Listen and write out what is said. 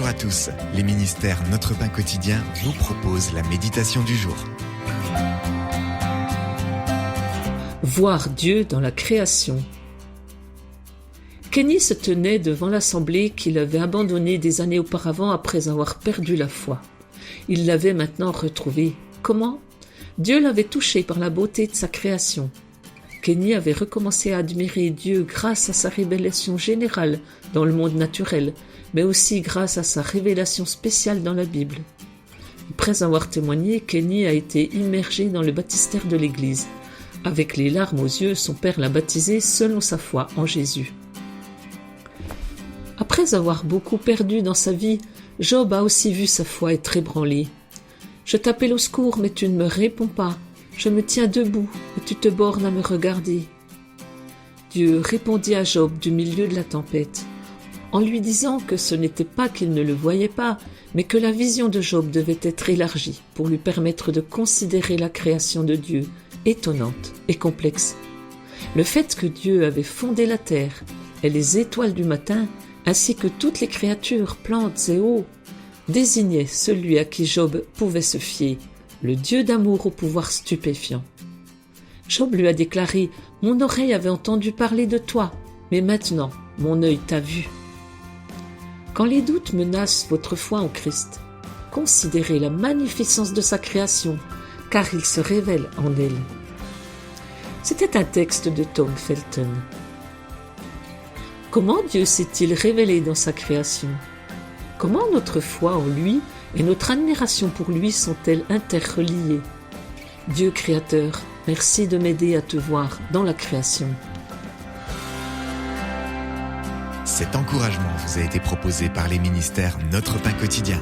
Bonjour à tous, les ministères Notre Pain Quotidien vous proposent la méditation du jour. Voir Dieu dans la création. Kenny se tenait devant l'assemblée qu'il avait abandonnée des années auparavant après avoir perdu la foi. Il l'avait maintenant retrouvée. Comment ? Dieu l'avait touché par la beauté de sa création. Kenny avait recommencé à admirer Dieu grâce à sa révélation générale dans le monde naturel, mais aussi grâce à sa révélation spéciale dans la Bible. Après avoir témoigné, Kenny a été immergé dans le baptistère de l'Église. Avec les larmes aux yeux, son père l'a baptisé selon sa foi en Jésus. Après avoir beaucoup perdu dans sa vie, Job a aussi vu sa foi être ébranlée. « Je t'appelle au secours, mais tu ne me réponds pas. Je me tiens debout, et tu te bornes à me regarder. » Dieu répondit à Job du milieu de la tempête, en lui disant que ce n'était pas qu'il ne le voyait pas, mais que la vision de Job devait être élargie pour lui permettre de considérer la création de Dieu, étonnante et complexe. Le fait que Dieu avait fondé la terre et les étoiles du matin, ainsi que toutes les créatures, plantes et eaux, désignait celui à qui Job pouvait se fier, le Dieu d'amour au pouvoir stupéfiant. Job lui a déclaré « Mon oreille avait entendu parler de toi, mais maintenant mon œil t'a vu. » Quand les doutes menacent votre foi en Christ, considérez la magnificence de sa création, car il se révèle en elle. C'était un texte de Tom Felton. Comment Dieu s'est-il révélé dans sa création ? Comment notre foi en lui et notre admiration pour lui sont-elles interreliées ? Dieu créateur, merci de m'aider à te voir dans la création. Cet encouragement vous a été proposé par les ministères Notre Pain Quotidien.